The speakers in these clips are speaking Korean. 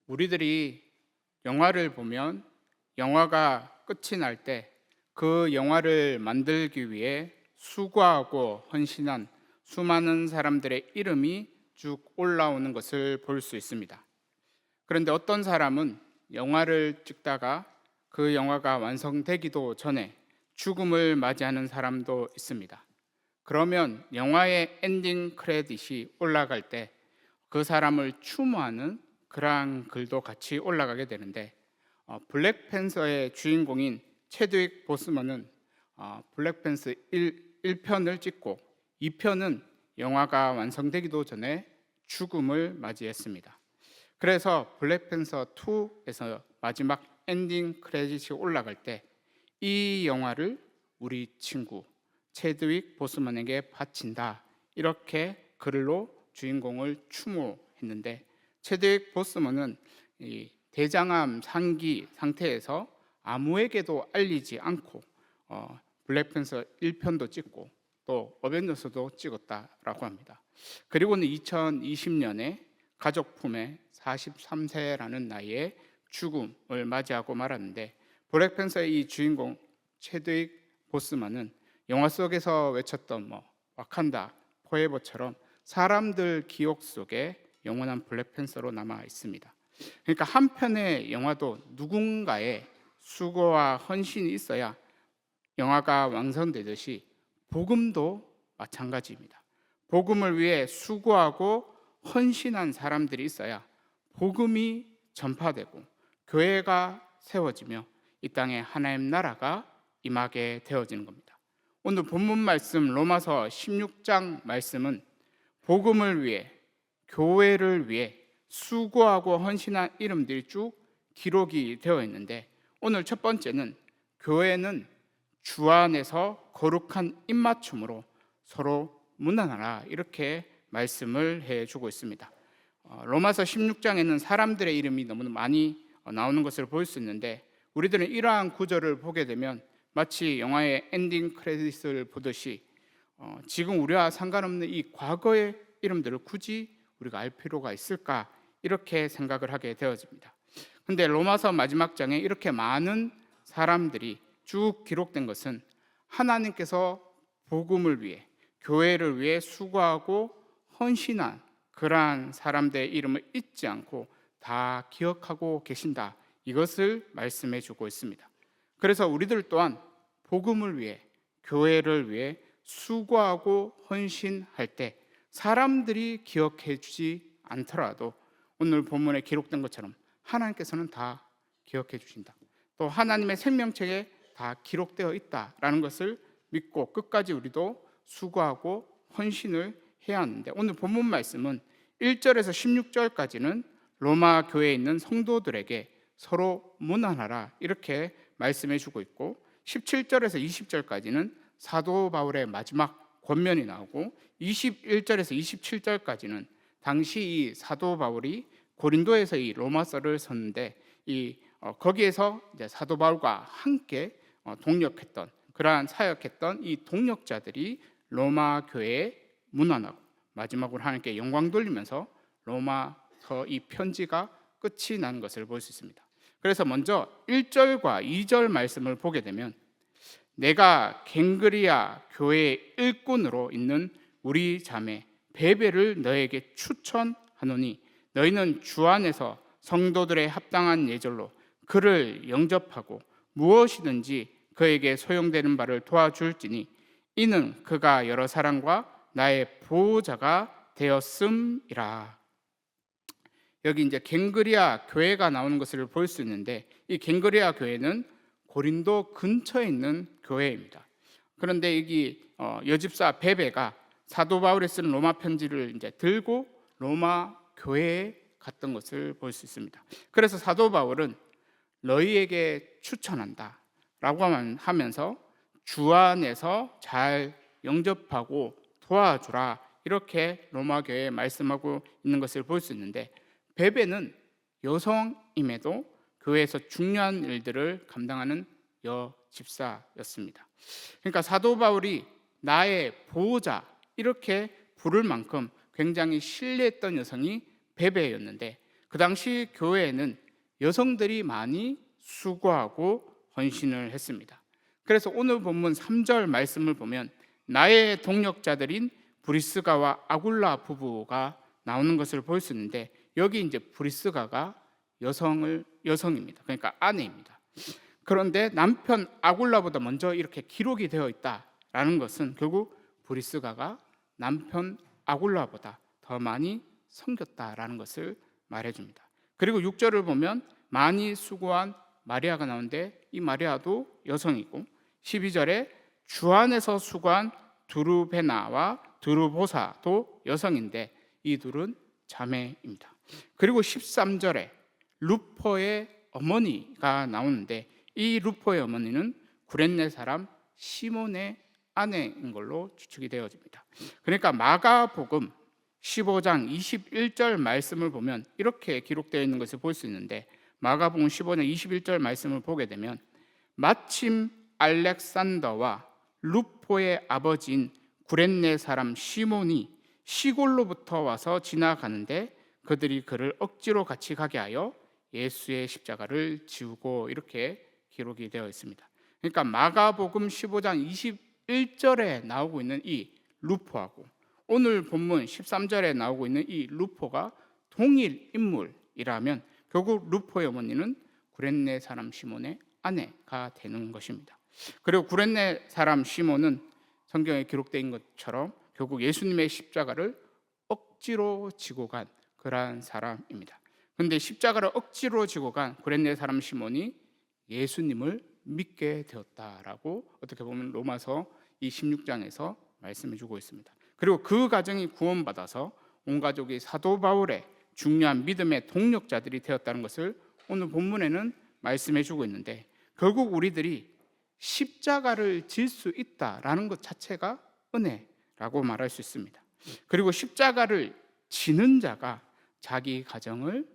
우리들이 영화를 보면 영화가 끝이 날 때 그 영화를 만들기 위해 수고하고 헌신한 수많은 사람들의 이름이 쭉 올라오는 것을 볼 수 있습니다. 그런데 어떤 사람은 영화를 찍다가 그 영화가 완성되기도 전에 죽음을 맞이하는 사람도 있습니다. 그러면 영화의 엔딩 크레딧이 올라갈 때 그 사람을 추모하는 그러한 글도 같이 올라가게 되는데, 블랙팬서의 주인공인 체드윅 보스먼은 블랙팬서 1편을 찍고 2편은 영화가 완성되기도 전에 죽음을 맞이했습니다. 그래서 블랙팬서 2에서 마지막 엔딩 크레딧이 올라갈 때 이 영화를 우리 친구 체드윅 보스먼에게 바친다, 이렇게 글로 주인공을 추모했는데, 체드윅 보스먼은 이 대장암 상기 상태에서 아무에게도 알리지 않고 블랙팬서 1편도 찍고 또 어벤져스도 찍었다라고 합니다. 그리고는 2020년에 가족 품에 43세라는 나이에 죽음을 맞이하고 말았는데, 블랙팬서의 이 주인공 체드윅 보스만은 영화 속에서 외쳤던 와칸다 포에버처럼 사람들 기억 속에 영원한 블랙팬서로 남아 있습니다. 그러니까 한 편의 영화도 누군가의 수고와 헌신이 있어야 영화가 완성되듯이 복음도 마찬가지입니다. 복음을 위해 수고하고 헌신한 사람들이 있어야 복음이 전파되고 교회가 세워지며 이 땅에 하나님 나라가 임하게 되어지는 겁니다. 오늘 본문 말씀 로마서 16장 말씀은 복음을 위해, 교회를 위해 수고하고 헌신한 이름들이 쭉 기록이 되어 있는데, 오늘 첫 번째는 교회는 주 안에서 거룩한 입맞춤으로 서로 문안하라, 이렇게 말씀을 해주고 있습니다. 로마서 16장에는 사람들의 이름이 너무 많이 나오는 것을 볼 수 있는데, 우리들은 이러한 구절을 보게 되면 마치 영화의 엔딩 크레딧을 보듯이 지금 우리와 상관없는 이 과거의 이름들을 굳이 우리가 알 필요가 있을까, 이렇게 생각을 하게 되어집니다. 근데 로마서 마지막 장에 이렇게 많은 사람들이 쭉 기록된 것은 하나님께서 복음을 위해, 교회를 위해 수고하고 헌신한 그러한 사람들의 이름을 잊지 않고 다 기억하고 계신다, 이것을 말씀해 주고 있습니다. 그래서 우리들 또한 복음을 위해, 교회를 위해 수고하고 헌신할 때 사람들이 기억해 주지 않더라도 오늘 본문에 기록된 것처럼 하나님께서는 다 기억해 주신다, 또 하나님의 생명책에 다 기록되어 있다라는 것을 믿고 끝까지 우리도 수고하고 헌신을 해야 하는데, 오늘 본문 말씀은 1절에서 16절까지는 로마 교회에 있는 성도들에게 서로 문안하라, 이렇게 말씀해 주고 있고, 17절에서 20절까지는 사도 바울의 마지막 권면이 나오고, 21절에서 27절까지는 당시 이 사도 바울이 고린도에서 이 로마서를 썼는데, 거기에서 이제 사도 바울과 함께 동역했던, 그러한 사역했던 이 동역자들이 로마 교회에 문안하고 마지막으로 하나님께 영광 돌리면서 로마서 이 편지가 끝이 난 것을 볼 수 있습니다. 그래서 먼저 1절과 2절 말씀을 보게 되면, 내가 갱그리아 교회의 일꾼으로 있는 우리 자매 베베를 너에게 추천하노니 너희는 주 안에서 성도들의 합당한 예절로 그를 영접하고 무엇이든지 그에게 소용되는 바를 도와줄지니 이는 그가 여러 사람과 나의 보호자가 되었음이라. 여기 이제 갱그리아 교회가 나오는 것을 볼 수 있는데, 이 갱그리아 교회는 고린도 근처에 있는 교회입니다. 그런데 여기 여집사 베베가 사도 바울이 쓴 로마 편지를 이제 들고 로마 교회에 갔던 것을 볼 수 있습니다. 그래서 사도 바울은 너희에게 추천한다라고 하면서 주 안에서 잘 영접하고 도와주라, 이렇게 로마 교회에 말씀하고 있는 것을 볼 수 있는데, 베베는 여성임에도 교회에서 중요한 일들을 감당하는 여집사였습니다. 그러니까 사도 바울이 나의 보호자, 이렇게 부를 만큼 굉장히 신뢰했던 여성이 베베였는데, 그 당시 교회에는 여성들이 많이 수고하고 헌신을 했습니다. 그래서 오늘 본문 3절 말씀을 보면 나의 동역자들인 브리스가와 아굴라 부부가 나오는 것을 볼 수 있는데, 여기 이제 브리스가가 여성입니다. 그러니까 아내입니다. 그런데 남편 아굴라보다 먼저 이렇게 기록이 되어 있다라는 것은 결국 브리스가가 남편 아굴라보다 더 많이 섬겼다라는 것을 말해줍니다. 그리고 6절을 보면 많이 수고한 마리아가 나오는데, 이 마리아도 여성이고, 12절에 주 안에서 수고한 두루베나와 두루보사도 여성인데 이 둘은 자매입니다. 그리고 13절에 루포의 어머니가 나오는데, 이 루포의 어머니는 구레네 사람 시몬의 아내인 걸로 추측이 되어집니다. 그러니까 마가복음 15장 21절 말씀을 보면 이렇게 기록되어 있는 것을 볼 수 있는데, 마가복음 15장 21절 말씀을 보게 되면 마침 알렉산더와 루포의 아버지인 구레네 사람 시몬이 시골로부터 와서 지나가는데 그들이 그를 억지로 같이 가게 하여 예수의 십자가를 지우고, 이렇게 기록이 되어 있습니다. 그러니까 마가복음 15장 21절에 나오고 있는 이 루포하고 오늘 본문 13절에 나오고 있는 이 루포가 동일 인물이라면 결국 루포의 어머니는 구레네 사람 시몬의 아내가 되는 것입니다. 그리고 구레네 사람 시몬은 성경에 기록되어 있는 것처럼 결국 예수님의 십자가를 억지로 지고 간 그러한 사람입니다. 그런데 십자가를 억지로 지고 간 구레네 사람 시몬이 예수님을 믿게 되었다라고 어떻게 보면 로마서 이 16장에서 말씀해 주고 있습니다. 그리고 그 가정이 구원받아서 온 가족이 사도 바울의 중요한 믿음의 동력자들이 되었다는 것을 오늘 본문에는 말씀해 주고 있는데, 결국 우리들이 십자가를 질 수 있다라는 것 자체가 은혜라고 말할 수 있습니다. 그리고 십자가를 지는 자가 자기 가정을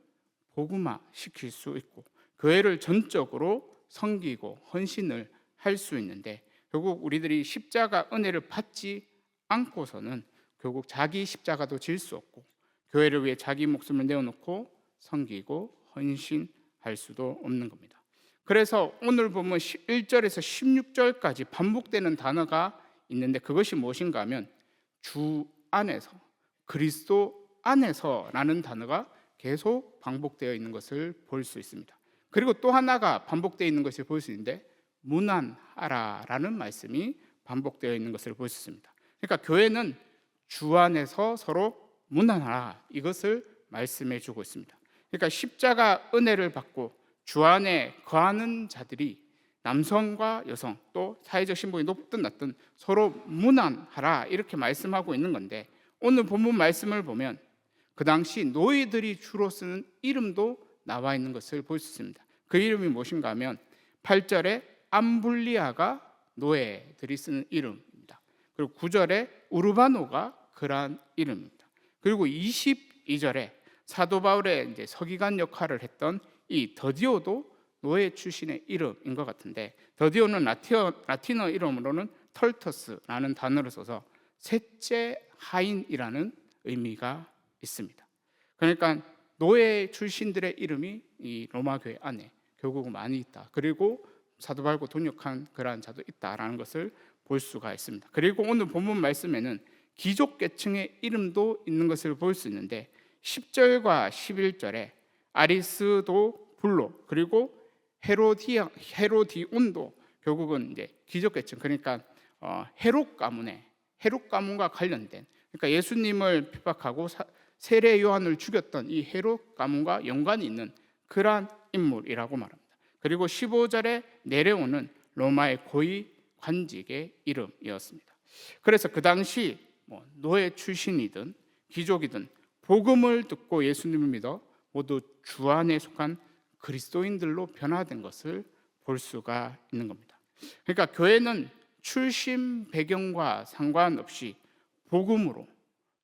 복음화시킬 수 있고 교회를 전적으로 섬기고 헌신을 할 수 있는데, 결국 우리들이 십자가 은혜를 받지 않고서는 결국 자기 십자가도 질 수 없고 교회를 위해 자기 목숨을 내어놓고 섬기고 헌신할 수도 없는 겁니다. 그래서 오늘 보면 1절에서 16절까지 반복되는 단어가 있는데, 그것이 무엇인가 하면 주 안에서, 그리스도 안에서라는 단어가 계속 반복되어 있는 것을 볼 수 있습니다. 그리고 또 하나가 반복되어 있는 것을 볼 수 있는데, 문안하라라는 말씀이 반복되어 있는 것을 볼 수 있습니다. 그러니까 교회는 주 안에서 서로 문안하라, 이것을 말씀해 주고 있습니다. 그러니까 십자가 은혜를 받고 주 안에 거하는 자들이 남성과 여성 또 사회적 신분이 높든 낮든 서로 문안하라, 이렇게 말씀하고 있는 건데, 오늘 본문 말씀을 보면 그 당시 노예들이 주로 쓰는 이름도 나와 있는 것을 볼 수 있습니다. 그 이름이 무엇인가 하면 8절에 암블리아가 노예들이 쓰는 이름입니다. 그리고 9절에 우르바노가 그러한 이름입니다. 그리고 22절에 사도 바울의 이제 서기관 역할을 했던 이 더디오도 노예 출신의 이름인 것 같은데, 더디오는 라틴어 이름으로는 털터스라는 단어를 써서 셋째 하인이라는 의미가 있습니다. 그러니까 노예 출신들의 이름이 이 로마 교회 안에 결국은 많이 있다. 그리고 사도 바울과 동역한 그러한 자도 있다라는 것을 볼 수가 있습니다. 그리고 오늘 본문 말씀에는 귀족 계층의 이름도 있는 것을 볼 수 있는데, 10절과 11절에 아리스도블로 그리고 헤로디온도 결국은 이제 귀족 계층, 그러니까 헤롯 가문과 관련된, 그러니까 예수님을 핍박하고 세례 요한을 죽였던 이 헤롯 가문과 연관이 있는 그러한 인물이라고 말합니다. 그리고 15절에 네레온은 로마의 고위 관직의 이름이었습니다. 그래서 그 당시 노예 출신이든 귀족이든 복음을 듣고 예수님을 믿어 모두 주 안에 속한 그리스도인들로 변화된 것을 볼 수가 있는 겁니다. 그러니까 교회는 출신 배경과 상관없이 복음으로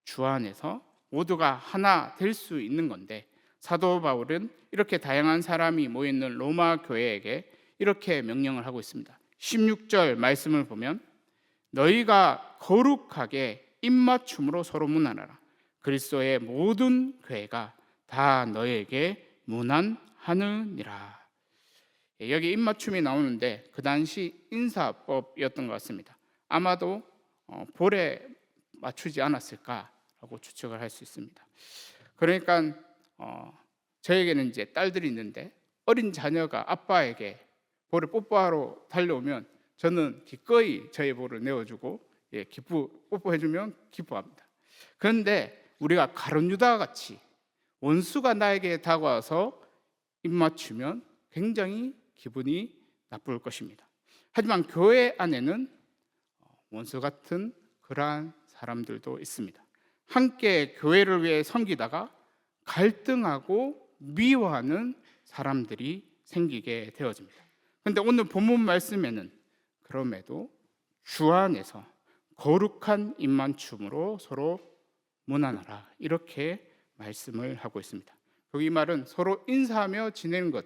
주 안에서 모두가 하나 될 수 있는 건데, 사도 바울은 이렇게 다양한 사람이 모여있는 로마 교회에게 이렇게 명령을 하고 있습니다. 16절 말씀을 보면 너희가 거룩하게 입맞춤으로 서로 문안하라. 그리스도의 모든 교회가 다 너에게 문안하느니라. 여기 입맞춤이 나오는데 그 당시 인사법이었던 것 같습니다. 아마도 볼에 맞추지 않았을까라고 추측을 할 수 있습니다. 그러니까 저에게는 이제 딸들이 있는데 어린 자녀가 아빠에게 볼을 뽀뽀하러 달려오면 저는 기꺼이 저의 볼을 내어주고 뽀뽀해주면 기뻐합니다. 그런데 우리가 가룟 유다 같이 원수가 나에게 다가와서 입맞추면 굉장히 기분이 나쁠 것입니다. 하지만 교회 안에는 원수 같은 그러한 사람들도 있습니다. 함께 교회를 위해 섬기다가 갈등하고 미워하는 사람들이 생기게 되어집니다. 그런데 오늘 본문 말씀에는 그럼에도 주 안에서 거룩한 입맞춤으로 서로 문안하라 이렇게 말씀을 하고 있습니다. 이 말은 서로 인사하며 지내는 것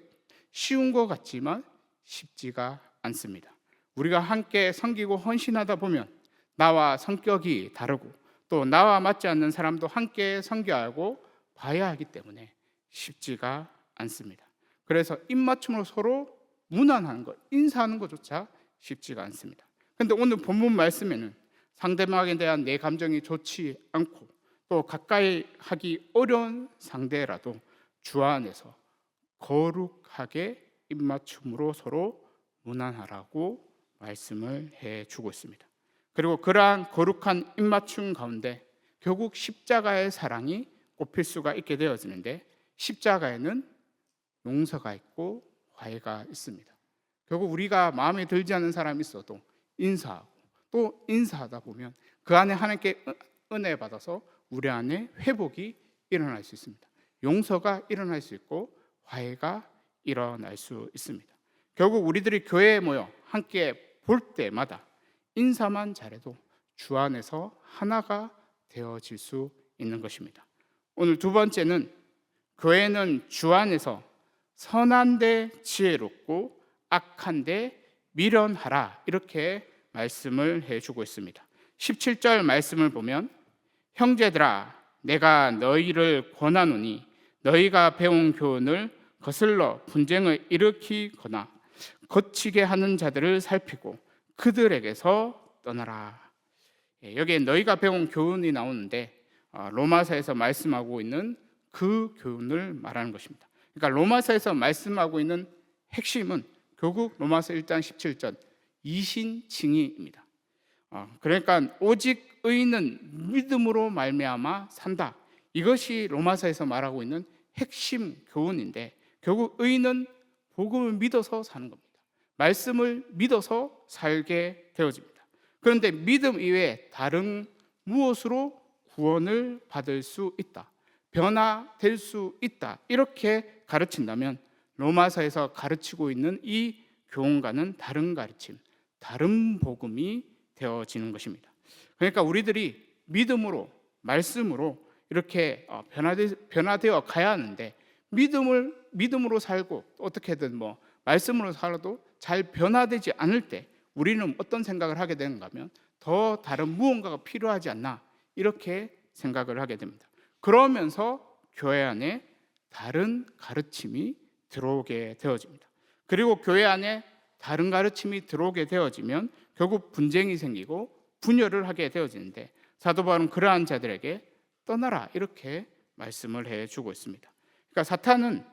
쉬운 것 같지만 쉽지가 않습니다. 우리가 함께 섬기고 헌신하다 보면 나와 성격이 다르고 또 나와 맞지 않는 사람도 함께 섬겨야 하고 봐야 하기 때문에 쉽지가 않습니다. 그래서 입맞춤으로 서로 문안하는 것, 인사하는 것조차 쉽지가 않습니다. 그런데 오늘 본문 말씀에는 상대방에 대한 내 감정이 좋지 않고 또 가까이 하기 어려운 상대라도 주 안에서 거룩하게 입맞춤으로 서로 문안하라고 말씀을 해주고 있습니다. 그리고 그러한 거룩한 입맞춤 가운데 결국 십자가의 사랑이 꼽힐 수가 있게 되어지는데 십자가에는 용서가 있고 화해가 있습니다. 결국 우리가 마음에 들지 않는 사람이 있어도 인사하고 또 인사하다 보면 그 안에 하나님께 은혜 받아서 우리 안에 회복이 일어날 수 있습니다. 용서가 일어날 수 있고 화해가 일어날 수 있습니다. 결국 우리들이 교회에 모여 함께 볼 때마다 인사만 잘해도 주 안에서 하나가 되어질 수 있는 것입니다. 오늘 두 번째는 교회는 주 안에서 선한데 지혜롭고 악한데 미련하라 이렇게 말씀을 해주고 있습니다. 17절 말씀을 보면 형제들아 내가 너희를 권하노니 너희가 배운 교훈을 거슬러 분쟁을 일으키거나 거치게 하는 자들을 살피고 그들에게서 떠나라. 여기에 너희가 배운 교훈이 나오는데 로마서에서 말씀하고 있는 그 교훈을 말하는 것입니다. 그러니까 로마서에서 말씀하고 있는 핵심은 결국 로마서 1장 17절 이신칭의입니다. 그러니까 오직 의인은 믿음으로 말미암아 산다. 이것이 로마서에서 말하고 있는 핵심 교훈인데 결국 의인은 복음을 믿어서 사는 겁니다. 말씀을 믿어서 살게 되어집니다. 그런데 믿음 이외에 다른 무엇으로 구원을 받을 수 있다, 변화될 수 있다 이렇게 가르친다면 로마서에서 가르치고 있는 이 교훈과는 다른 가르침, 다른 복음이 되어지는 것입니다. 그러니까 우리들이 믿음으로 말씀으로 이렇게 변화되어 가야 하는데 믿음으로 살고 어떻게든 말씀으로 살아도 잘 변화되지 않을 때 우리는 어떤 생각을 하게 되는가 하면 더 다른 무언가가 필요하지 않나 이렇게 생각을 하게 됩니다. 그러면서 교회 안에 다른 가르침이 들어오게 되어집니다. 그리고 교회 안에 다른 가르침이 들어오게 되어지면 결국 분쟁이 생기고 분열을 하게 되어지는데 사도 바울은 그러한 자들에게 떠나라 이렇게 말씀을 해주고 있습니다. 그러니까 사탄은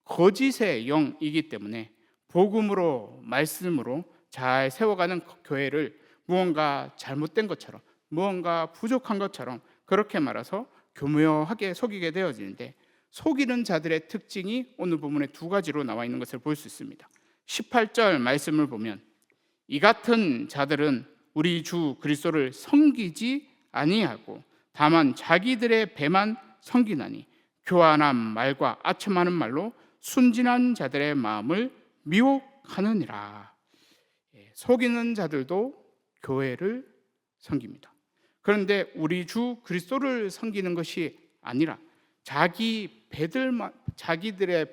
거짓의 영이기 때문에 복음으로 말씀으로 잘 세워가는 교회를 무언가 잘못된 것처럼 무언가 부족한 것처럼 그렇게 말해서 교묘하게 속이게 되어지는데 속이는 자들의 특징이 오늘 본문에 두 가지로 나와 있는 것을 볼 수 있습니다. 18절 말씀을 보면 이 같은 자들은 우리 주 그리스도를 섬기지 아니하고 다만 자기들의 배만 섬기나니 교활한 말과 아첨하는 말로 순진한 자들의 마음을 미혹하느니라. 속이는 자들도 교회를 섬깁니다. 그런데 우리 주 그리스도를 섬기는 것이 아니라 자기들의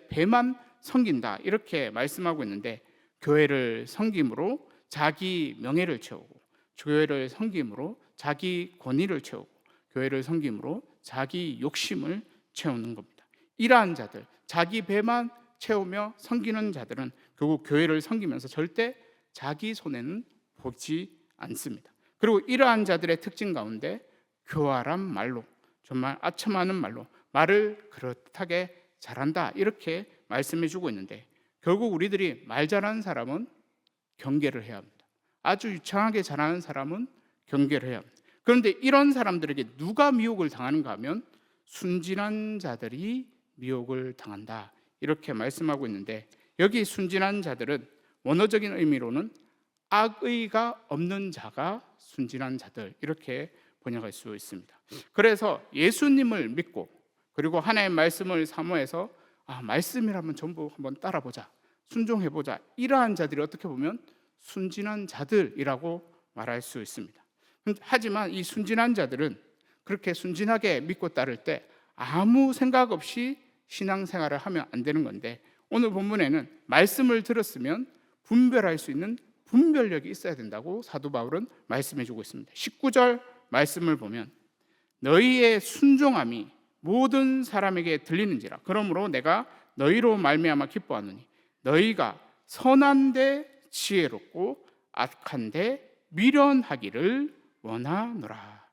배만 섬긴다 이렇게 말씀하고 있는데 교회를 섬김으로 자기 명예를 채우고 교회를 섬김으로 자기 권위를 채우고 교회를 섬김으로 자기 욕심을 채우는 겁니다. 이러한 자들, 자기 배만 채우며 섬기는 자들은 결국 교회를 섬기면서 절대 자기 손에는 보지 않습니다. 그리고 이러한 자들의 특징 가운데 교활한 말로, 정말 아첨하는 말로 말을 그렇게 잘한다 이렇게 말씀해 주고 있는데, 결국 우리들이 말 잘하는 사람은 경계를 해야 합니다. 아주 유창하게 잘하는 사람은 경계를 해야 합니다. 그런데 이런 사람들에게 누가 미혹을 당하는가 하면 순진한 자들이 미혹을 당한다 이렇게 말씀하고 있는데, 여기 순진한 자들은 원어적인 의미로는 악의가 없는 자가 순진한 자들 이렇게 번역할 수 있습니다. 그래서 예수님을 믿고 그리고 하나님의 말씀을 사모해서 말씀이라면 전부 한번 따라보자, 순종해보자, 이러한 자들이 어떻게 보면 순진한 자들이라고 말할 수 있습니다. 하지만 이 순진한 자들은 그렇게 순진하게 믿고 따를 때 아무 생각 없이 신앙생활을 하면 안 되는 건데, 오늘 본문에는 말씀을 들었으면 분별할 수 있는 분별력이 있어야 된다고 사도 바울은 말씀해 주고 있습니다. 19절 말씀을 보면 너희의 순종함이 모든 사람에게 들리는지라. 그러므로 내가 너희로 말미암아 기뻐하노니 너희가 선한데 지혜롭고 악한데 미련하기를 원하노라.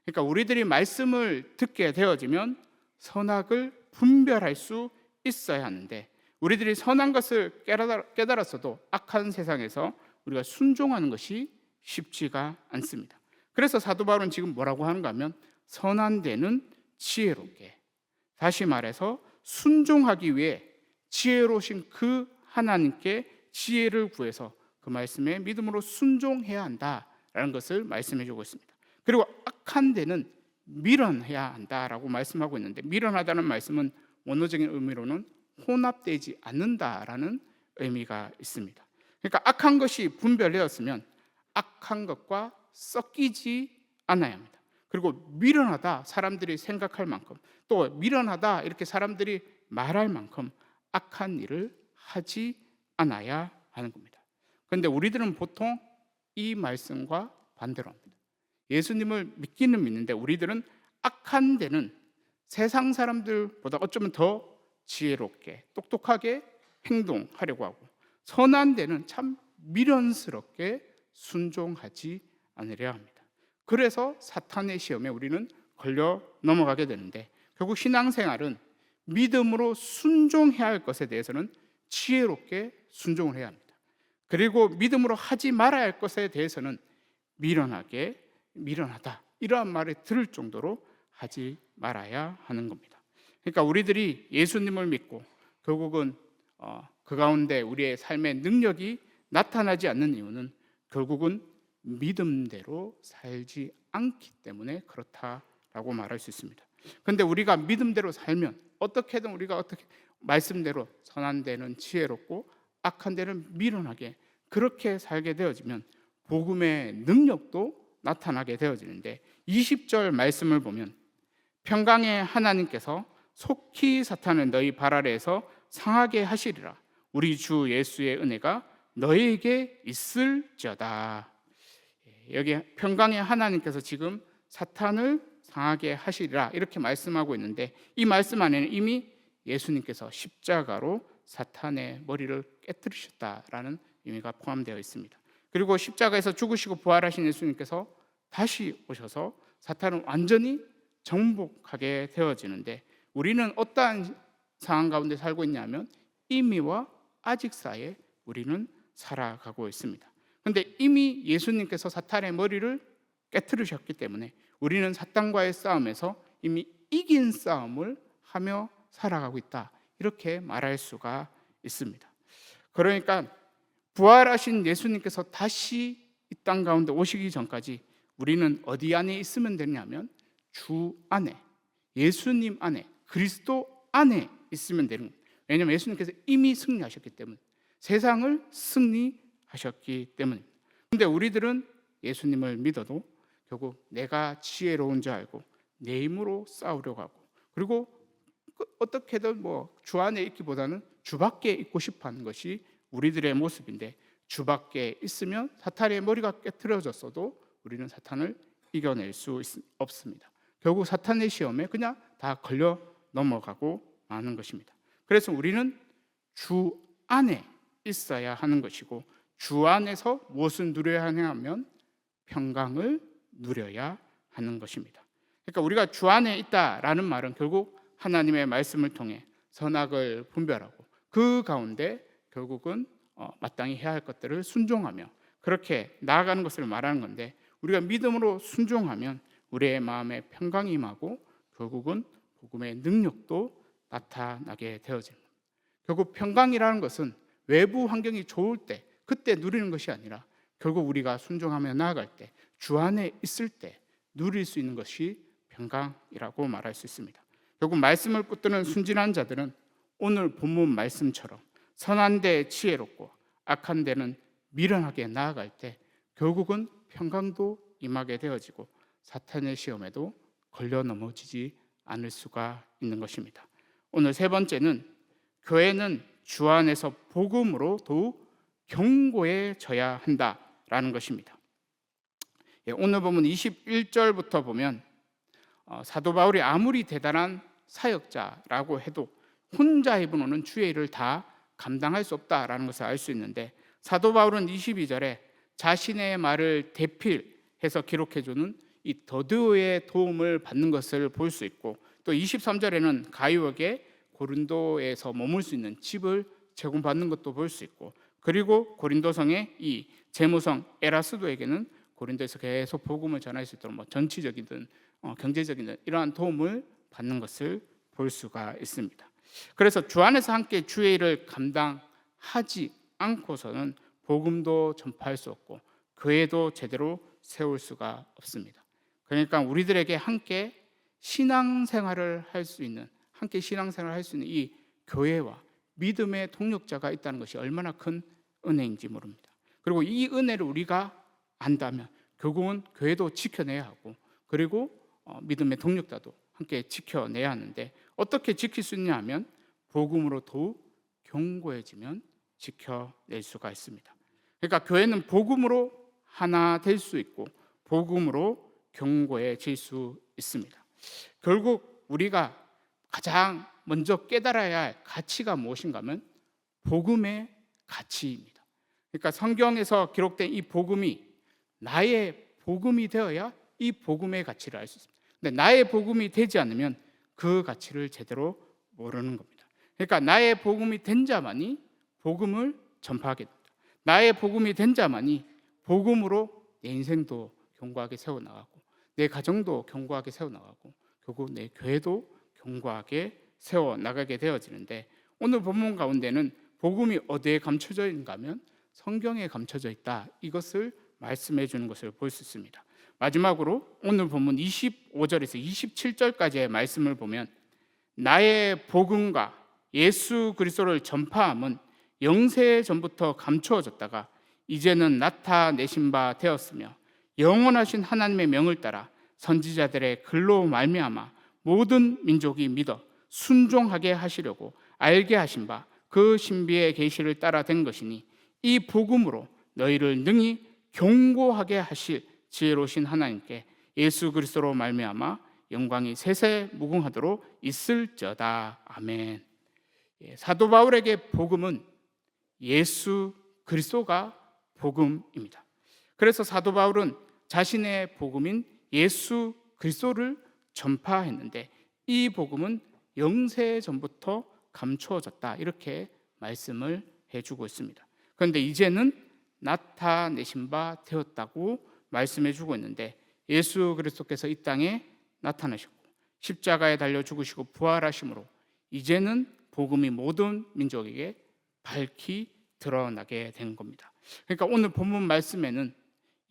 그러니까 우리들이 말씀을 듣게 되어지면 선악을 분별할 수 있어야 하는데, 우리들이 선한 것을 깨달았어도 악한 세상에서 우리가 순종하는 것이 쉽지가 않습니다. 그래서 사도 바울은 지금 뭐라고 하는가 하면 선한 데는 지혜롭게, 다시 말해서 순종하기 위해 지혜로우신 그 하나님께 지혜를 구해서 그 말씀에 믿음으로 순종해야 한다라는 것을 말씀해 주고 있습니다. 그리고 악한 데는 미련해야 한다라고 말씀하고 있는데, 미련하다는 말씀은 원어적인 의미로는 혼합되지 않는다라는 의미가 있습니다. 그러니까 악한 것이 분별되었으면 악한 것과 섞이지 않아야 합니다. 그리고 미련하다 사람들이 생각할 만큼, 또 미련하다 이렇게 사람들이 말할 만큼 악한 일을 하지 않아야 하는 겁니다. 그런데 우리들은 보통 이 말씀과 반대로 합니다. 예수님을 믿기는 믿는데 우리들은 악한 데는 세상 사람들보다 어쩌면 더 지혜롭게 똑똑하게 행동하려고 하고, 선한 데는 참 미련스럽게 순종하지 않으려 합니다. 그래서 사탄의 시험에 우리는 걸려 넘어가게 되는데, 결국 신앙생활은 믿음으로 순종해야 할 것에 대해서는 지혜롭게 순종을 해야 합니다. 그리고 믿음으로 하지 말아야 할 것에 대해서는 미련하다 이러한 말을 들을 정도로 하지 말아야 하는 겁니다. 그러니까 우리들이 예수님을 믿고 결국은 그 가운데 우리의 삶의 능력이 나타나지 않는 이유는 결국은 믿음대로 살지 않기 때문에 그렇다라고 말할 수 있습니다. 그런데 우리가 믿음대로 살면 어떻게든 우리가 말씀대로 선한 데는 지혜롭고 악한 데는 미련하게 그렇게 살게 되어지면 복음의 능력도 나타나게 되어지는데, 20절 말씀을 보면 평강의 하나님께서 속히 사탄을 너희 발 아래에서 상하게 하시리라. 우리 주 예수의 은혜가 너희에게 있을지어다. 여기 평강의 하나님께서 지금 사탄을 상하게 하시리라 이렇게 말씀하고 있는데, 이 말씀 안에는 이미 예수님께서 십자가로 사탄의 머리를 깨뜨리셨다라는 의미가 포함되어 있습니다. 그리고 십자가에서 죽으시고 부활하신 예수님께서 다시 오셔서 사탄을 완전히 정복하게 되어지는데, 우리는 어떠한 상황 가운데 살고 있냐면 이미와 아직 사이에 우리는 살아가고 있습니다. 그런데 이미 예수님께서 사탄의 머리를 깨뜨리셨기 때문에 우리는 사탄과의 싸움에서 이미 이긴 싸움을 하며 살아가고 있다 이렇게 말할 수가 있습니다. 그러니까 부활하신 예수님께서 다시 이 땅 가운데 오시기 전까지 우리는 어디 안에 있으면 되냐면 주 안에, 예수님 안에, 그리스도 안에 있으면 되는 거예요. 왜냐하면 예수님께서 이미 승리하셨기 때문에, 세상을 승리하셨기 때문입니다. 그런데 우리들은 예수님을 믿어도 결국 내가 지혜로운 줄 알고 내 힘으로 싸우려고 하고, 그리고 어떻게든 주 안에 있기보다는 주 밖에 있고 싶어하는 것이 우리들의 모습인데, 주 밖에 있으면 사탄의 머리가 깨트려졌어도 우리는 사탄을 이겨낼 수 없습니다. 결국 사탄의 시험에 그냥 다 걸려 넘어가고 많은 것입니다. 그래서 우리는 주 안에 있어야 하는 것이고, 주 안에서 무엇을 누려야 하냐면 평강을 누려야 하는 것입니다. 그러니까 우리가 주 안에 있다라는 말은 결국 하나님의 말씀을 통해 선악을 분별하고 그 가운데 결국은 마땅히 해야 할 것들을 순종하며 그렇게 나아가는 것을 말하는 건데, 우리가 믿음으로 순종하면 우리의 마음에 평강이 임하고 결국은 복음의 능력도 나타나게 되어집니다. 결국 평강이라는 것은 외부 환경이 좋을 때 그때 누리는 것이 아니라 결국 우리가 순종하며 나아갈 때, 주 안에 있을 때 누릴 수 있는 것이 평강이라고 말할 수 있습니다. 결국 말씀을 붙드는 순진한 자들은 오늘 본문 말씀처럼 선한 데 지혜롭고 악한 데는 미련하게 나아갈 때 결국은 평강도 임하게 되어지고 사탄의 시험에도 걸려 넘어지지 않을 수가 있는 것입니다. 오늘 세 번째는 교회는 주 안에서 복음으로 더욱 견고해져야 한다라는 것입니다. 오늘 보면 21절부터 보면 사도 바울이 아무리 대단한 사역자라고 해도 혼자 해보는 주의 일을 다 감당할 수 없다라는 것을 알 수 있는데, 사도 바울은 22절에 자신의 말을 대필해서 기록해주는 이 더드의 도움을 받는 것을 볼 수 있고, 또 23절에는 가이오에게 고린도에서 머물 수 있는 집을 제공받는 것도 볼 수 있고, 그리고 고린도성의 이 재무성 에라스도에게는 고린도에서 계속 복음을 전할 수 있도록 정치적이든 경제적이든 이러한 도움을 받는 것을 볼 수가 있습니다. 그래서 주 안에서 함께 주의 일을 감당하지 않고서는 복음도 전파할 수 없고 교회도 제대로 세울 수가 없습니다. 그러니까 우리들에게 함께 신앙생활을 할 수 있는 이 교회와 믿음의 동력자가 있다는 것이 얼마나 큰 은혜인지 모릅니다. 그리고 이 은혜를 우리가 안다면 결국은 교회도 지켜내야 하고, 그리고 믿음의 동력자도 함께 지켜내야 하는데, 어떻게 지킬 수 있냐 하면 복음으로 더욱 견고해지면 지켜낼 수가 있습니다. 그러니까 교회는 복음으로 하나 될 수 있고 복음으로 견고해질 수 있습니다. 결국 우리가 가장 먼저 깨달아야 할 가치가 무엇인가 하면 복음의 가치입니다. 그러니까 성경에서 기록된 이 복음이 나의 복음이 되어야 이 복음의 가치를 알 수 있습니다. 근데 나의 복음이 되지 않으면 그 가치를 제대로 모르는 겁니다. 그러니까 나의 복음이 된 자만이 복음을 전파하게 됩니다. 나의 복음이 된 자만이 복음으로 내 인생도 견고하게 세워나가고 내 가정도 견고하게 세워나가고 결국 내 교회도 견고하게 세워나가게 되어지는데, 오늘 본문 가운데는 복음이 어디에 감춰져 있는가 하면 성경에 감춰져 있다, 이것을 말씀해 주는 것을 볼 수 있습니다. 마지막으로 오늘 본문 25절에서 27절까지의 말씀을 보면, 나의 복음과 예수 그리스도를 전파함은 영세 전부터 감추어졌다가 이제는 나타내신 바 되었으며 영원하신 하나님의 명을 따라 선지자들의 글로 말미암아 모든 민족이 믿어 순종하게 하시려고 알게 하신 바 그 신비의 계시를 따라 된 것이니, 이 복음으로 너희를 능히 견고하게 하실 지혜로우신 하나님께 예수 그리스도로 말미암아 영광이 세세 무궁하도록 있을지어다. 아멘. 사도 바울에게 복음은 예수 그리스도가 복음입니다. 그래서 사도 바울은 자신의 복음인 예수 그리스도를 전파했는데, 이 복음은 영세 전부터 감추어졌다, 이렇게 말씀을 해주고 있습니다. 그런데 이제는 나타내신 바 되었다고 말씀해주고 있는데, 예수 그리스도께서 이 땅에 나타나셨고 십자가에 달려 죽으시고 부활하심으로 이제는 복음이 모든 민족에게 밝히 드러나게 된 겁니다. 그러니까 오늘 본문 말씀에는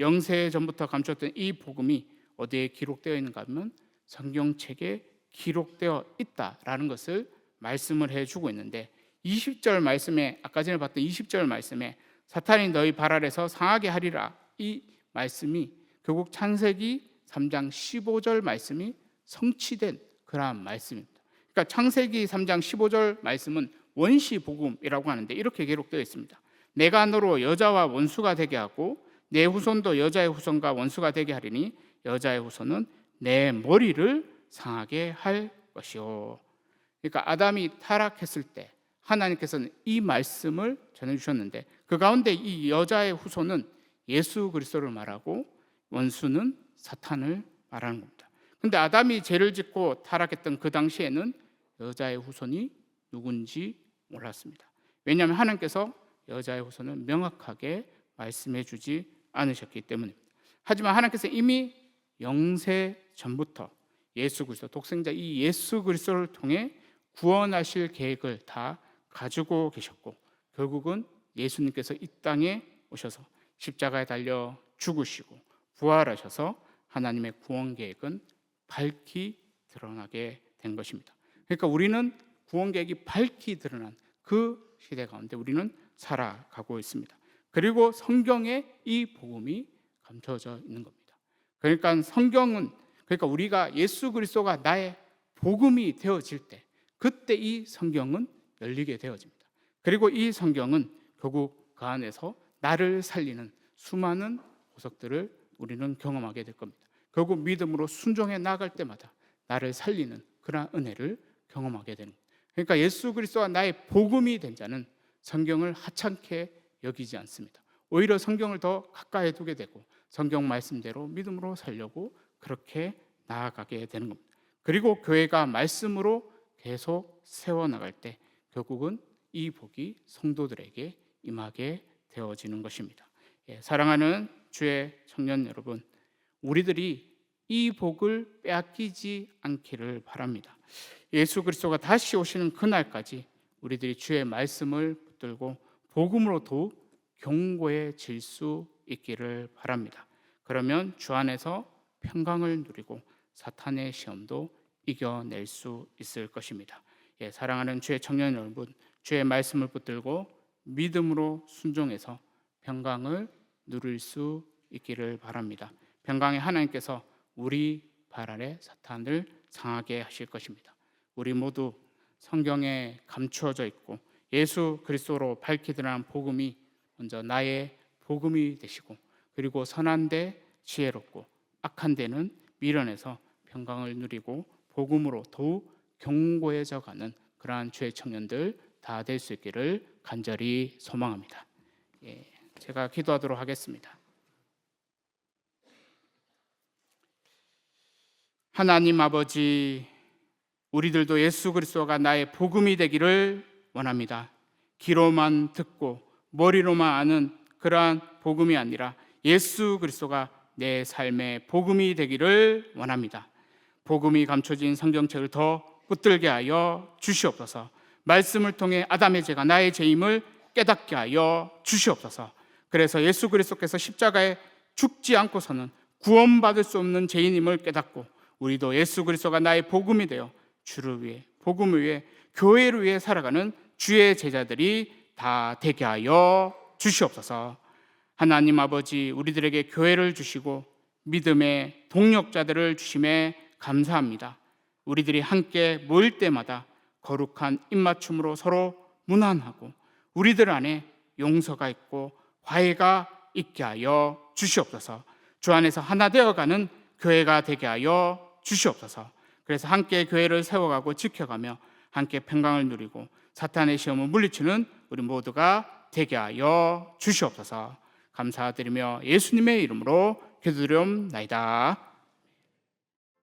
영세 전부터 감추었던 이 복음이 어디에 기록되어 있는가 하면 성경책에 기록되어 있다라는 것을 말씀을 해주고 있는데, 20절 말씀에, 아까 전에 봤던 20절 말씀에 사탄이 너희 발 아래서 상하게 하리라, 이 말씀이 결국 창세기 3장 15절 말씀이 성취된 그러한 말씀입니다. 그러니까 창세기 3장 15절 말씀은 원시 복음이라고 하는데 이렇게 기록되어 있습니다. 내가 너로 여자와 원수가 되게 하고 내 후손도 여자의 후손과 원수가 되게 하리니 여자의 후손은 내 머리를 상하게 할 것이요. 그러니까 아담이 타락했을 때 하나님께서는 이 말씀을 전해주셨는데 그 가운데 이 여자의 후손은 예수 그리스도를 말하고 원수는 사탄을 말하는 겁니다. 근데 아담이 죄를 짓고 타락했던 그 당시에는 여자의 후손이 누군지 몰랐습니다. 왜냐하면 하나님께서 여자의 후손을 명확하게 말씀해 주지 않으셨기 때문입니다. 하지만 하나님께서 이미 영세 전부터 예수 그리스도 독생자 이 예수 그리스도를 통해 구원하실 계획을 다 가지고 계셨고 결국은 예수님께서 이 땅에 오셔서 십자가에 달려 죽으시고 부활하셔서 하나님의 구원 계획은 밝히 드러나게 된 것입니다. 그러니까 우리는 구원 계획이 밝히 드러난 그 시대 가운데 우리는 살아가고 있습니다. 그리고 성경에 이 복음이 감춰져 있는 겁니다. 그러니까 성경은 그러니까 우리가 예수 그리스도가 나의 복음이 되어질 때 그때 이 성경은 열리게 되어집니다. 그리고 이 성경은 결국 그 안에서 나를 살리는 수많은 보석들을 우리는 경험하게 될 겁니다. 결국 믿음으로 순종해 나갈 때마다 나를 살리는 그러한 은혜를 경험하게 되는 겁니다. 그러니까 예수 그리스도가 나의 복음이 된 자는 성경을 하찮게 여기지 않습니다. 오히려 성경을 더 가까이 두게 되고 성경 말씀대로 믿음으로 살려고 그렇게 나아가게 되는 겁니다. 그리고 교회가 말씀으로 계속 세워나갈 때 결국은 이 복이 성도들에게 임하게 되어지는 것입니다. 사랑하는 주의 청년 여러분, 우리들이 이 복을 빼앗기지 않기를 바랍니다. 예수 그리스도가 다시 오시는 그날까지 우리들이 주의 말씀을 붙들고 복음으로 더욱 견고해질 수 있기를 바랍니다. 그러면 주 안에서 평강을 누리고 사탄의 시험도 이겨낼 수 있을 것입니다. 사랑하는 주의 청년 여러분, 주의 말씀을 붙들고 믿음으로 순종해서 평강을 누릴 수 있기를 바랍니다. 평강의 하나님께서 우리 발 아래 사탄을 상하게 하실 것입니다. 우리 모두 성경에 감추어져 있고 예수 그리스도로 밝히 드러난 복음이 먼저 나의 복음이 되시고 그리고 선한 데 지혜롭고 악한 데는 미련해서 평강을 누리고 복음으로 더욱 견고해져 가는 그러한 주의 청년들 다 될 수 있기를 간절히 소망합니다. 제가 기도하도록 하겠습니다. 하나님 아버지, 우리들도 예수 그리스도가 나의 복음이 되기를 원합니다. 귀로만 듣고 머리로만 아는 그러한 복음이 아니라 예수 그리스도가 내 삶의 복음이 되기를 원합니다. 복음이 감춰진 성경책을 더 붙들게 하여 주시옵소서. 말씀을 통해 아담의 죄가 나의 죄임을 깨닫게 하여 주시옵소서. 그래서 예수 그리스도께서 십자가에 죽지 않고서는 구원받을 수 없는 죄인임을 깨닫고 우리도 예수 그리스도가 나의 복음이 되어 주를 위해, 복음을 위해, 교회를 위해 살아가는 주의 제자들이 다 되게 하여 주시옵소서. 하나님 아버지, 우리들에게 교회를 주시고 믿음의 동력자들을 주심에 감사합니다. 우리들이 함께 모일 때마다 거룩한 입맞춤으로 서로 문안하고 우리들 안에 용서가 있고 화해가 있게 하여 주시옵소서. 주 안에서 하나 되어가는 교회가 되게 하여 주시옵소서. 그래서 함께 교회를 세워가고 지켜가며 함께 평강을 누리고 사탄의 시험을 물리치는 우리 모두가 되게 하여 주시옵소서. 감사드리며 예수님의 이름으로 기도드리옵나이다.